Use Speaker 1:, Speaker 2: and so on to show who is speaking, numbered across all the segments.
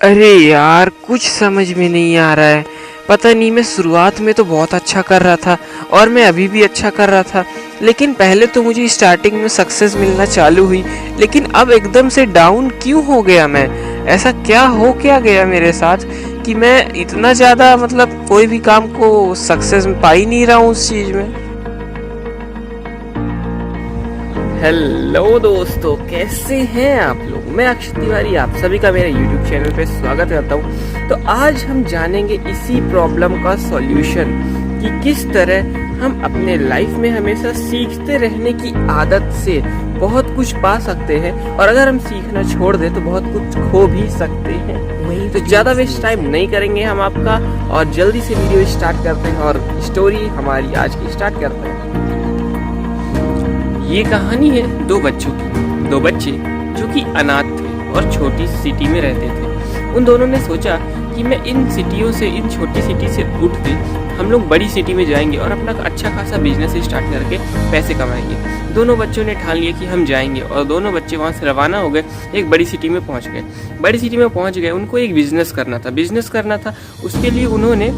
Speaker 1: अरे यार, कुछ समझ में नहीं आ रहा है। पता नहीं, मैं शुरुआत में तो बहुत अच्छा कर रहा था और मैं अभी भी अच्छा कर रहा था, लेकिन पहले तो मुझे स्टार्टिंग में सक्सेस मिलना चालू हुई, लेकिन अब एकदम से डाउन क्यों हो गया मैं? ऐसा क्या गया मेरे साथ कि मैं इतना ज़्यादा मतलब कोई भी काम को सक्सेस पा ही नहीं रहा हूँ उस चीज़ में। हेलो दोस्तों, कैसे हैं आप लोग? मैं अक्षत तिवारी आप सभी का मेरे YouTube चैनल पे स्वागत करता हूँ। तो आज हम जानेंगे इसी प्रॉब्लम का सॉल्यूशन कि किस तरह हम अपने लाइफ में हमेशा सीखते रहने की आदत से बहुत कुछ पा सकते हैं, और अगर हम सीखना छोड़ दें तो बहुत कुछ खो भी सकते हैं। तो ज़्यादा वेस्ट टाइम नहीं करेंगे हम आपका, और जल्दी से वीडियो स्टार्ट करते हैं और स्टोरी हमारी आज की स्टार्ट करते हैं। ये कहानी है दो बच्चों की। दो बच्चे जो कि अनाथ थे और छोटी सिटी में रहते थे। उन दोनों ने सोचा कि मैं इन छोटी सिटी से उठ के हम लोग बड़ी सिटी में जाएंगे और अपना अच्छा खासा बिजनेस स्टार्ट करके पैसे कमाएंगे। दोनों बच्चों ने ठान लिया कि हम जाएंगे, और दोनों बच्चे वहाँ से रवाना हो गए। एक बड़ी सिटी में पहुँच गए। बड़ी सिटी में पहुँच गए, उनको एक बिजनेस करना था। उसके लिए उन्होंने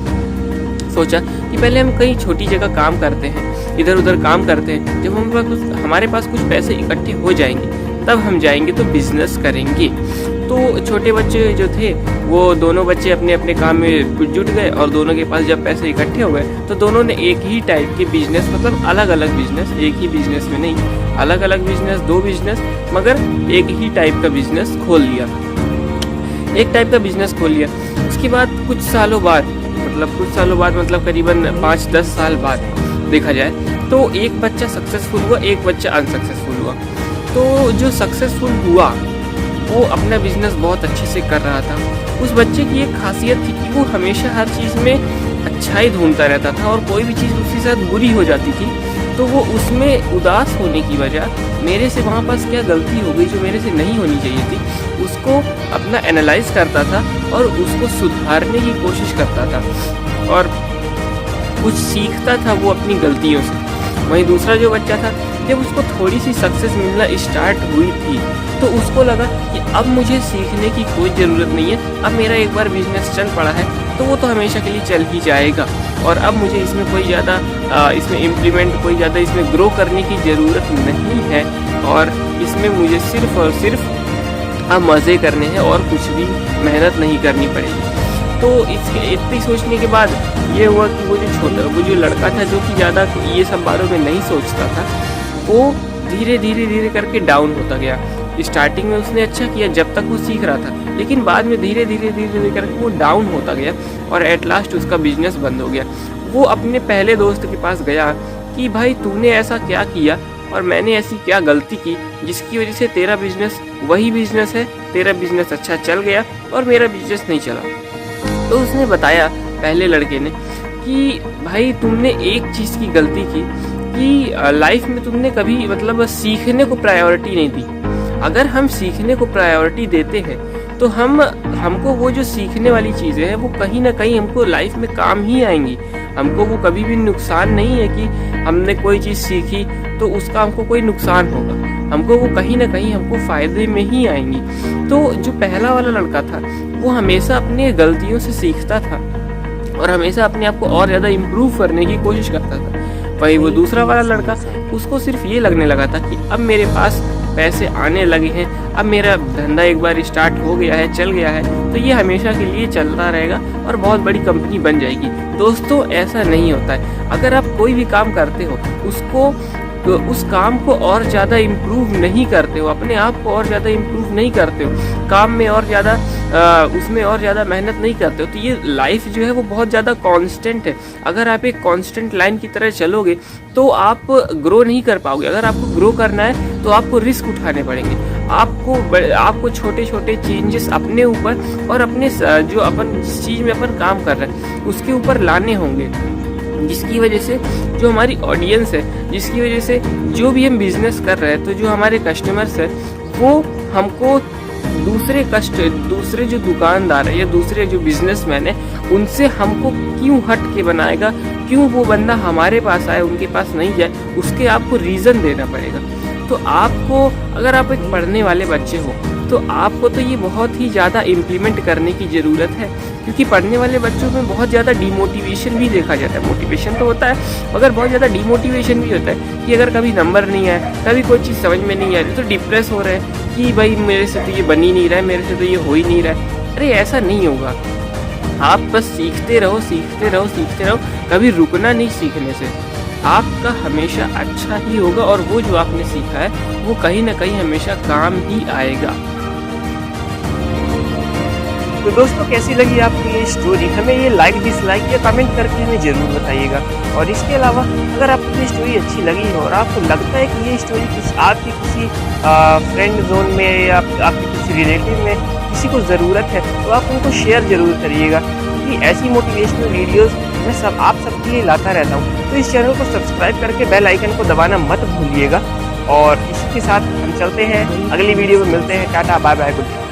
Speaker 1: सोचा कि पहले हम कहीं छोटी जगह काम करते हैं, इधर उधर काम करते हैं। जब हमारे पास कुछ पैसे इकट्ठे हो जाएंगे तब हम जाएंगे तो बिजनेस करेंगे। तो छोटे बच्चे जो थे वो दोनों बच्चे अपने अपने काम में जुट गए, और दोनों के पास जब पैसे इकट्ठे हो गए तो दोनों ने एक ही टाइप के बिजनेस, मतलब अलग अलग बिजनेस, एक ही बिजनेस में नहीं, अलग अलग बिजनेस, दो बिजनेस, मगर एक ही टाइप का बिजनेस खोल लिया। एक टाइप का बिजनेस खोल लिया। उसके बाद कुछ सालों बाद मतलब करीबन 5-10 साल बाद देखा जाए तो एक बच्चा सक्सेसफुल हुआ, एक बच्चा अनसक्सेसफुल हुआ। तो जो सक्सेसफुल हुआ वो अपना बिजनेस बहुत अच्छे से कर रहा था। उस बच्चे की एक खासियत थी कि वो हमेशा हर चीज़ में अच्छाई ढूंढता रहता था, और कोई भी चीज़ उसके साथ बुरी हो जाती थी तो वो उसमें उदास होने की वजह, मेरे से वहाँ पास क्या गलती हो गई जो मेरे से नहीं होनी चाहिए थी, उसको अपना एनालाइज करता था और उसको सुधारने की कोशिश करता था, और कुछ सीखता था वो अपनी गलतियों से। वहीं दूसरा जो बच्चा था, जब उसको थोड़ी सी सक्सेस मिलना स्टार्ट हुई थी तो उसको लगा कि अब मुझे सीखने की कोई ज़रूरत नहीं है, अब मेरा एक बार बिजनेस चल पड़ा है तो वो तो हमेशा के लिए चल ही जाएगा, और अब मुझे इसमें कोई ज़्यादा इसमें ग्रो करने की ज़रूरत नहीं है, और इसमें मुझे सिर्फ और सिर्फ अब मज़े करने हैं और कुछ भी मेहनत नहीं करनी पड़ेगी। तो इसके इतनी सोचने के बाद ये हुआ कि वो जो लड़का था जो कि ज़्यादा ये सब बारों में नहीं सोचता था, वो धीरे धीरे करके डाउन होता गया। स्टार्टिंग में उसने अच्छा किया जब तक वो सीख रहा था, लेकिन बाद में धीरे धीरे करके वो डाउन होता गया, और एट लास्ट उसका बिजनेस बंद हो गया। वो अपने पहले दोस्त के पास गया कि भाई तूने ऐसा क्या किया और मैंने ऐसी क्या गलती की जिसकी वजह से तेरा बिजनेस वही बिजनेस है, तेरा बिजनेस अच्छा चल गया और मेरा बिजनेस नहीं चला। तो उसने बताया, पहले लड़के ने, कि भाई तुमने एक चीज़ की गलती की कि लाइफ में तुमने कभी मतलब सीखने को प्रायोरिटी नहीं दी। अगर हम सीखने को प्रायोरिटी देते हैं तो हमको वो जो सीखने वाली चीज़ें हैं वो कहीं ना कहीं हमको लाइफ में काम ही आएंगी। हमको वो कभी भी नुकसान नहीं है कि हमने कोई चीज़ सीखी तो उसका हमको कोई नुकसान होगा, हमको वो कहीं ना कहीं हमको फ़ायदे में ही आएंगी। तो जो पहला वाला लड़का था वो हमेशा अपनी गलतियों से सीखता था और हमेशा अपने आप को और ज़्यादा इम्प्रूव करने की कोशिश करता था। वही वो दूसरा वाला लड़का, उसको सिर्फ ये लगने लगा था कि अब मेरे पास पैसे आने लगे हैं, अब मेरा धंधा एक बार स्टार्ट हो गया है, चल गया है, तो ये हमेशा के लिए चलता रहेगा और बहुत बड़ी कंपनी बन जाएगी। दोस्तों, ऐसा नहीं होता है। अगर आप कोई भी काम करते हो उस काम को और ज़्यादा इम्प्रूव नहीं करते हो, अपने आप को और ज़्यादा इम्प्रूव नहीं करते हो, काम में और ज़्यादा उसमें और ज़्यादा मेहनत नहीं करते हो, तो ये लाइफ जो है वो बहुत ज़्यादा कांस्टेंट है। अगर आप एक कांस्टेंट लाइन की तरह चलोगे तो आप ग्रो नहीं कर पाओगे। अगर आपको ग्रो करना है तो आपको रिस्क उठाने पड़ेंगे, आपको छोटे छोटे चेंजेस अपने ऊपर और अपने जिस चीज़ में अपन काम कर रहे हैं उसके ऊपर लाने होंगे, जिसकी वजह से जो हमारी ऑडियंस है, जिसकी वजह से जो भी हम बिजनेस कर रहे हैं, तो जो हमारे कस्टमर्स हैं वो हमको दूसरे जो दुकानदार है या दूसरे जो बिजनेसमैन है उनसे हमको क्यों हट के बनाएगा, क्यों वो बंदा हमारे पास आए उनके पास नहीं जाए, उसके आपको रीज़न देना पड़ेगा। तो आपको, अगर आप एक पढ़ने वाले बच्चे हो तो आपको तो ये बहुत ही ज़्यादा इम्प्लीमेंट करने की ज़रूरत है, क्योंकि पढ़ने वाले बच्चों में बहुत ज़्यादा डिमोटिवेशन भी देखा जाता है। मोटिवेशन तो होता है मगर बहुत ज़्यादा डिमोटिवेशन भी होता है कि अगर कभी नंबर नहीं आए, कभी कोई चीज़ समझ में नहीं आ रही तो डिप्रेस हो रहे हैं कि भाई मेरे से तो ये बन ही नहीं रहा है, मेरे से तो ये हो ही नहीं रहा है। अरे ऐसा नहीं होगा, आप बस सीखते रहो, सीखते रहो, सीखते रहो, कभी रुकना नहीं सीखने से। आपका हमेशा अच्छा ही होगा और वो जो आपने सीखा है वो कहीं ना कहीं हमेशा काम ही आएगा। तो दोस्तों, कैसी लगी आपको ये स्टोरी? हमें ये लाइक, डिसलाइक या कमेंट करके हमें ज़रूर बताइएगा। और इसके अलावा अगर आपको ये स्टोरी अच्छी लगी हो और आपको लगता है कि ये स्टोरी आपकी किसी फ्रेंड जोन में या आपके किसी रिलेटिव में किसी को ज़रूरत है तो आप उनको शेयर ज़रूर करिएगा, क्योंकि ऐसी मोटिवेशनल वीडियोस मैं आप सबके लिए लाता रहता हूँ। तो इस चैनल को सब्सक्राइब करके बेल आइकन को दबाना मत भूलिएगा। और इसी के साथ हम चलते हैं, अगली वीडियो में मिलते हैं। Tata, bye bye, good day.